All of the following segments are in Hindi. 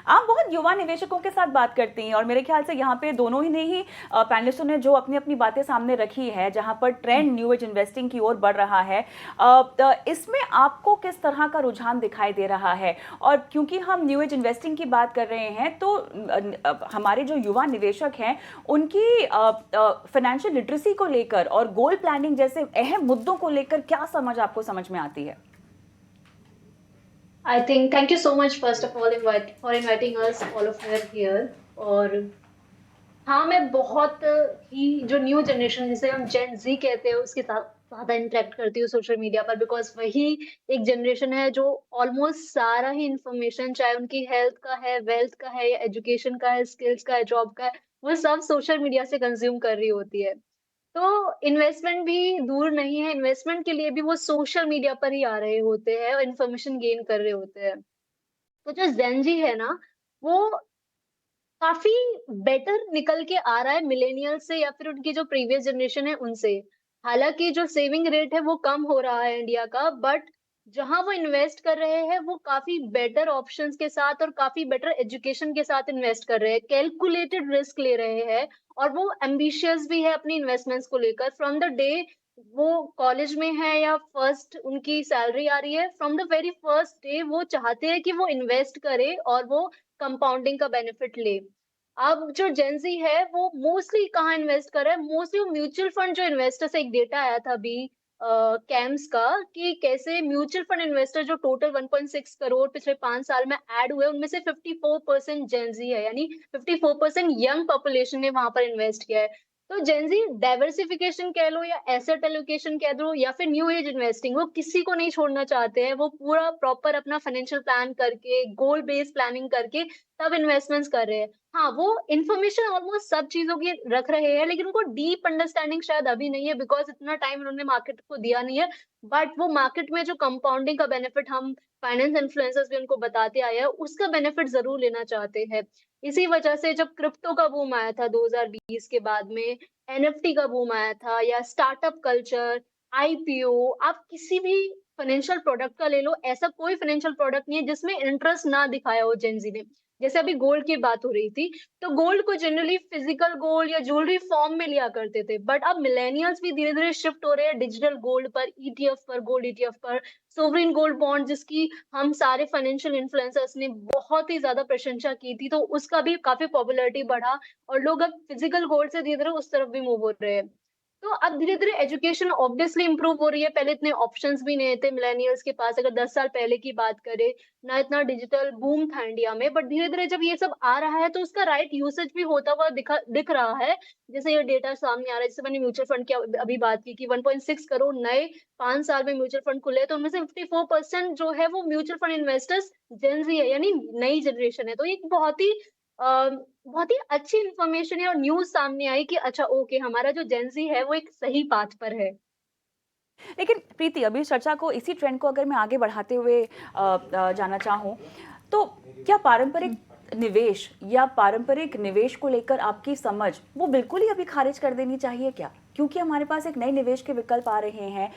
आप बहुत युवा निवेशकों के साथ बात करती हैं और मेरे ख्याल से यहाँ पे दोनों ही ने ही पैनलिस्टों ने जो अपनी अपनी बातें सामने रखी है, जहाँ पर ट्रेंड न्यू एज इन्वेस्टिंग की ओर बढ़ रहा है, इसमें आपको किस तरह का रुझान दिखाई दे रहा है? और क्योंकि हम न्यू एज इन्वेस्टिंग की बात कर रहे हैं, तो हमारे जो युवा निवेशक हैं उनकी फाइनेंशियल लिटरेसी को लेकर और गोल प्लानिंग जैसे अहम मुद्दों को लेकर क्या समझ आपको समझ में आती है? I think thank you so much first of all for inviting us all of you here. और हाँ, मैं बहुत ही जो न्यू जनरेशन जिसे हम जेन जी कहते हैं उसके साथ ज़्यादा इंटरेक्ट करती हूँ सोशल मीडिया पर, बिकॉज़ वही एक जनरेशन है जो ऑलमोस्ट सारा ही इंफॉर्मेशन, चाहे उनकी हेल्थ का है, वेल्थ का है या एजुकेशन का है, स्किल्स का है, जॉब का है, वो सब सोशल मीडिया से कंज़्यूम कर रही होती है। तो इन्वेस्टमेंट भी दूर नहीं है, इन्वेस्टमेंट के लिए भी वो सोशल मीडिया पर ही आ रहे होते हैं और इन्फॉर्मेशन गेन कर रहे होते हैं। तो जो जेन ज़ी है ना, वो काफ़ी बेटर निकल के आ रहा है मिलेनियल से या फिर उनकी जो प्रीवियस जनरेशन है उनसे। हालाँकि जो सेविंग रेट है वो कम हो रहा है इंडिया का, बट जहाँ वो इन्वेस्ट कर रहे हैं वो काफ़ी बेटर ऑप्शंस के साथ और काफ़ी बेटर एजुकेशन के साथ इन्वेस्ट कर रहे हैं। कैलकुलेटेड रिस्क ले रहे हैं और वो एम्बिशियस भी है अपनी इन्वेस्टमेंट्स को लेकर। फ्रॉम द डे वो कॉलेज में है या फर्स्ट उनकी सैलरी आ रही है, from the very first day वो चाहते हैं कि वो इन्वेस्ट करे और वो कंपाउंडिंग का बेनिफिट ले। अब जो जेन ज़ी है वो मोस्टली कहाँ इन्वेस्ट कर रहा है, मोस्टली वो म्यूचुअल फंड जो इन्वेस्टर्स, एक डेटा आया था अभी कैम्स का, कि कैसे म्यूचुअल फंड इन्वेस्टर जो टोटल 1.6 करोड़ पिछले 5 साल में ऐड हुए, उनमें से 54% जेन ज़ी है, यानी 54% यंग पॉपुलेशन ने वहाँ पर इन्वेस्ट किया है। तो जेन ज़ी डाइवर्सिफिकेशन कह लो या एसेट एलोकेशन कह दो या फिर न्यू एज इन्वेस्टिंग, वो किसी को नहीं छोड़ना चाहते हैं। वो पूरा प्रॉपर अपना फाइनेंशियल प्लान करके, गोल बेस्ड प्लानिंग करके तब इन्वेस्टमेंट्स कर रहे हैं। हाँ, वो इन्फॉर्मेशन ऑलमोस्ट सब चीज़ों की रख रहे हैं, लेकिन उनको डीप अंडरस्टैंडिंग शायद अभी नहीं है, बिकॉज़ इतना टाइम उन्होंने मार्केट को दिया नहीं है। बट वो मार्केट में जो कंपाउंडिंग का बेनिफिट हम फाइनेंस इन्फ्लुएंसर्स भी उनको बताते आए हैं, उसका बेनिफिट ज़रूर लेना चाहते हैं। इसी वजह से जब क्रिप्टो का बूम आया था 2020 के बाद में, एनएफटी का बूम आया था या स्टार्टअप कल्चर, आईपीओ, आप किसी भी फाइनेंशियल प्रोडक्ट का ले लो, ऐसा कोई फाइनेंशियल प्रोडक्ट नहीं है जिसमें इंटरेस्ट ना दिखाया हो जेन ज़ी ने। जैसे अभी गोल्ड की बात हो रही थी, तो गोल्ड को जनरली फिजिकल गोल्ड या ज्वेलरी फॉर्म में लिया करते थे, बट अब मिलेनियल्स भी धीरे-धीरे शिफ्ट हो रहे हैं डिजिटल गोल्ड पर, ईटीएफ पर, गोल्ड ईटीएफ पर, सोवरेन गोल्ड बॉन्ड जिसकी हम सारे फाइनेंशियल इन्फ्लुएंसर्स ने बहुत ही ज़्यादा प्रशंसा की थी, तो उसका भी काफ़ी पॉपुलैरिटी बढ़ा और लोग अब फिजिकल गोल्ड से धीरे-धीरे उस तरफ भी मूव हो रहे हैं। तो अब धीरे-धीरे एजुकेशन ऑब्वियसली इम्प्रूव हो रही है, पहले इतने ऑप्शंस भी नहीं थे मिलेनियल्स के पास, अगर 10 साल पहले की बात करें, ना इतना डिजिटल बूम था इंडिया में, बट धीरे-धीरे जब ये सब आ रहा है तो उसका राइट यूसेज भी होता हुआ दिख रहा है। जैसे ये डेटा सामने आ रहा है, जैसे मैंने म्यूचुअल फंड की अभी बात की कि 1.6 करोड़ नए 5 साल में म्यूचुअल फंड खुले, तो उनमें से 54% जो है वो म्यूचुअल फंड इन्वेस्टर्स जेन ज़ी है, यानी नई जनरेशन है। तो ये एक बहुत ही अच्छी इन्फॉर्मेशन है और न्यूज़ सामने आई कि अच्छा ओके, हमारा जो जेन ज़ी है वो एक सही पाथ पर है। लेकिन प्रीति, अभी इस चर्चा को, इसी ट्रेंड को अगर मैं आगे बढ़ाते हुए जाना चाहूँ, तो क्या पारंपरिक निवेश या पारंपरिक निवेश को लेकर आपकी समझ वो बिल्कुल ही अभी खारिज कर देनी चाहिए क्या? क्योंकि हमारे पास एक नए निवेश के विकल्प आ रहे हैं,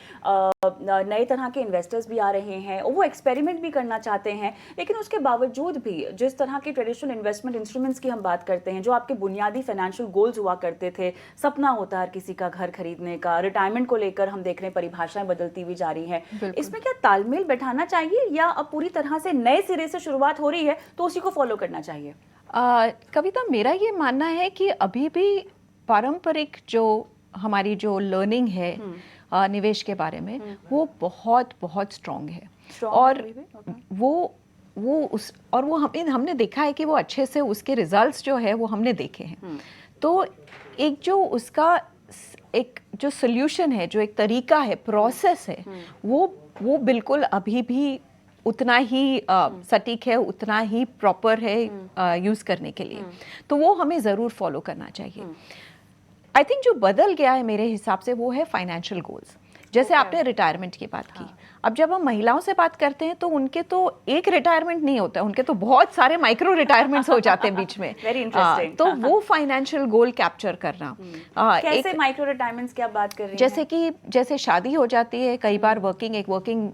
नए तरह के इन्वेस्टर्स भी आ रहे हैं और वो एक्सपेरिमेंट भी करना चाहते हैं, लेकिन उसके बावजूद भी जिस तरह के ट्रेडिशनल इन्वेस्टमेंट इंस्ट्रूमेंट्स की हम बात करते हैं, जो आपके बुनियादी फाइनेंशियल गोल्स हुआ करते थे, सपना होता है हर किसी का घर खरीदने का, रिटायरमेंट को लेकर हम देख रहे हैं परिभाषाएं बदलती हुई जा रही हैं, बिल्कुल। इसमें क्या तालमेल बैठाना चाहिए या अब पूरी तरह से नए सिरे से शुरुआत हो रही है तो उसी को फॉलो करना चाहिए? कविता, मेरा ये मानना है कि अभी भी पारंपरिक जो हमारी जो लर्निंग है निवेश के बारे में, वो बहुत बहुत स्ट्रांग है। और वो हमने देखा है कि वो अच्छे से उसके रिजल्ट्स जो है वो हमने देखे हैं। तो एक जो उसका एक जो सोल्यूशन है, जो एक तरीका है, प्रोसेस है, वो बिल्कुल अभी भी उतना ही सटीक है, उतना ही प्रॉपर है यूज़ करने के लिए। तो वो हमें ज़रूर फॉलो करना चाहिए। आई थिंक जो बदल गया है मेरे हिसाब से वो है फाइनेंशियल गोल्स। जैसे आपने रिटायरमेंट की बात की, अब जब हम महिलाओं से बात करते हैं तो उनके तो एक रिटायरमेंट नहीं होता है, उनके तो बहुत सारे माइक्रो रिटायरमेंट्स हो जाते हैं बीच में। Very interesting. तो वो फाइनेंशियल गोल कैप्चर करना, कैसे माइक्रो रिटायरमेंट्स की आप बात कर रही हैं? जैसे कि जैसे शादी हो जाती है, कई बार एक वर्किंग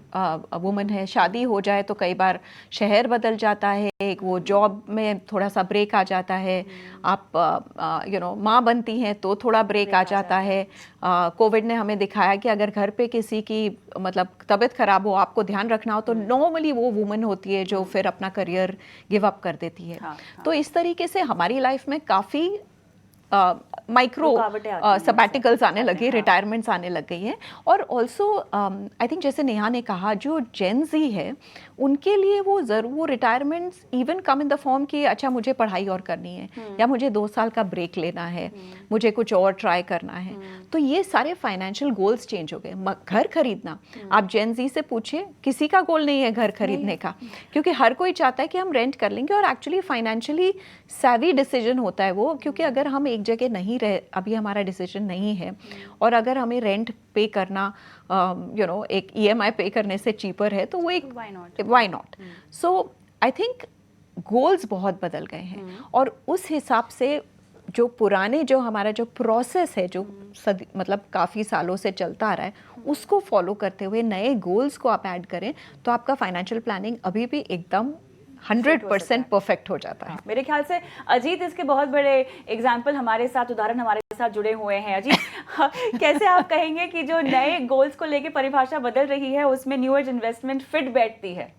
वुमन है, शादी हो जाए तो कई बार शहर बदल जाता है, एक वो जॉब में थोड़ा सा ब्रेक आ जाता है, आप माँ बनती हैं तो थोड़ा ब्रेक आ जाता है। कोविड ने हमें दिखाया कि अगर घर पे किसी की मतलब तबीयत खराब हो, आपको ध्यान रखना हो, तो नॉर्मली वो वुमन होती है जो फिर अपना करियर गिव अप कर देती है। तो इस तरीके से हमारी लाइफ में काफ़ी माइक्रो रुकावटें आती हैं, सबैटिकल्स आने लगे, रिटायरमेंट्स आने लग गई हैं। और ऑल्सो आई थिंक जैसे नेहा ने कहा, जो जेन ज़ी है उनके लिए वो retirements even come in the form कि अच्छा मुझे पढ़ाई और करनी है, या मुझे 2 साल का ब्रेक लेना है, मुझे कुछ और ट्राई करना है। तो ये सारे फाइनेंशियल गोल्स चेंज हो गए। घर खरीदना, आप जेन ज़ी से पूछिए, किसी का गोल नहीं है घर खरीदने का, क्योंकि हर कोई चाहता है कि हम रेंट कर लेंगे। और एक्चुअली फाइनेंशियली सैवी डिसीजन होता है वो, क्योंकि अगर हम एक जगह नहीं रहे, अभी हमारा डिसीजन नहीं है, और अगर हमें रेंट पे करना एक EMI पे करने से चीपर है, तो वो एक why not. So I think goals बहुत बदल गए हैं, और उस हिसाब से जो पुराने जो हमारा जो प्रोसेस है, जो मतलब काफ़ी सालों से चलता आ रहा है, उसको फॉलो करते हुए नए गोल्स को आप ऐड करें, तो आपका फाइनेंशियल प्लानिंग अभी भी एकदम 100% परफेक्ट हो जाता है। मेरे ख्याल से अजीत इसके बहुत बड़े एग्जाम्पल हमारे साथ, उदाहरण हमारे साथ जुड़े हुए हैं। अजीत, कैसे आप कहेंगे कि जो नए गोल्स को लेके परिभाषा बदल रही है, उसमें न्यू एज इन्वेस्टमेंट फिट बैठती है?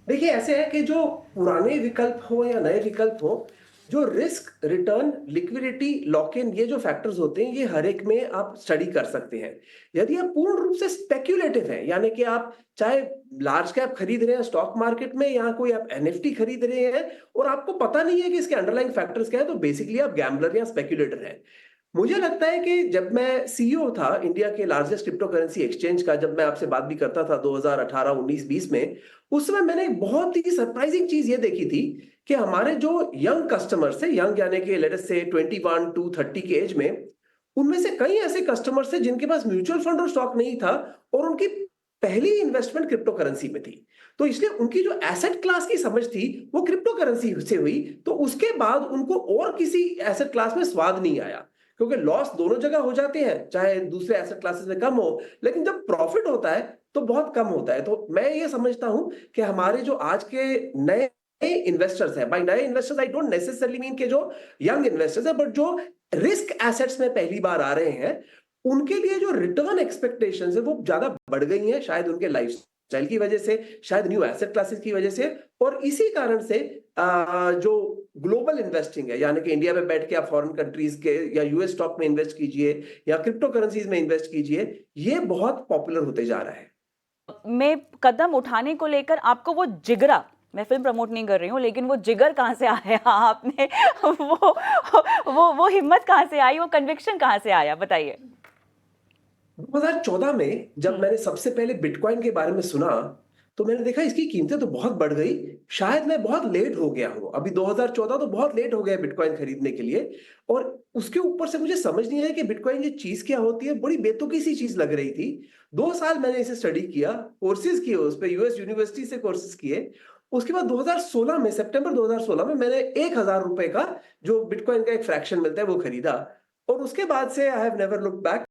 देखिए, ऐसे है कि जो पुराने विकल्प हो या नए विकल्प हो, जो risk, return, liquidity, lock in, ये जो फैक्टर्स होते हैं, ये हर एक में आप स्टडी कर सकते हैं। यदि आप पूर्ण रूप से स्पेक्युलेटिव हैं, यानी कि आप चाहे लार्ज कैप खरीद रहे हैं स्टॉक मार्केट में, या कोई आप NFT खरीद रहे हैं और आपको पता नहीं है कि इसके अंडरलाइंग फैक्टर्स क्या है, तो बेसिकली आप गैम्बलर या स्पेक्युलेटर हैं। मुझे लगता है कि जब मैं CEO था इंडिया के लार्जेस्ट क्रिप्टो करेंसी एक्सचेंज का, जब मैं आपसे बात भी करता था 2018, 19, 20 में, उस समय मैंने एक बहुत ही सरप्राइजिंग चीज ये देखी थी कि हमारे जो यंग कस्टमर्स है, यंग यानी कि लेट अस से 21 टू 30 के एज में, उनमें से कई ऐसे कस्टमर्स थे जिनके पास म्यूचुअल फंड और स्टॉक नहीं था, और उनकी पहली इन्वेस्टमेंट क्रिप्टो करेंसी में थी। तो इसलिए उनकी जो एसेट क्लास की समझ थी वो क्रिप्टो करेंसी से हुई। तो उसके बाद उनको और किसी एसेट क्लास में स्वाद नहीं आया, क्योंकि लॉस दोनों जगह हो जाते हैं, चाहे दूसरे एसेट क्लासेस में कम हो, लेकिन जब प्रॉफिट होता है तो बहुत कम होता है। तो मैं ये समझता हूं कि हमारे जो आज के नए इन्वेस्टर्स हैं, बाय नए investors I don't necessarily mean के जो यंग इन्वेस्टर्स हैं, बट जो रिस्क एसेट्स में पहली बार आ रहे हैं, उनके लिए जो रिटर्न एक्सपेक्टेशंस है वो ज्यादा बढ़ गई हैं, शायद उनके लाइफस्टाइल की वजह से, शायद न्यू एसेट क्लासेस की वजह से। और इसी कारण से जो ग्लोबल इन्वेस्टिंग है, यानी कि इंडिया में बैठ के आप फॉरेन कंट्रीज के या US स्टॉक में इन्वेस्ट कीजिए या क्रिप्टो करेंसीज में इन्वेस्ट कीजिए, ये बहुत पॉपुलर होते जा रहा है। में कदम उठाने को लेकर आपको वो जिगरा, मैं फिल्म प्रमोट नहीं कर रही हूँ, लेकिन वो जिगर कहाँ से आया आपने? वो हिम्मत कहाँ से आई, वो कन्विक्शन कहाँ से आया, बताइए। 2014 में जब मैंने सबसे पहले बिटकॉइन के बारे में सुना, तो मैंने देखा इसकी कीमतें तो बहुत बढ़ गई, शायद मैं बहुत लेट हो गया हूं। अभी 2014 तो बहुत लेट हो गया बिटकॉइन खरीदने के लिए। और उसके ऊपर से मुझे समझ नहीं आया कि बिटकॉइन ये चीज क्या होती है, बड़ी बेतुकी सी चीज लग रही थी। 2 साल मैंने इसे स्टडी किया, कोर्सेज किए उस पर, US यूनिवर्सिटी से कोर्सेज किए। उसके बाद 2016 में, सितंबर 2016 में मैंने 1000 रुपए का जो बिटकॉइन का एक फ्रैक्शन मिलता है वो खरीदा, और उसके बाद से I have never look back.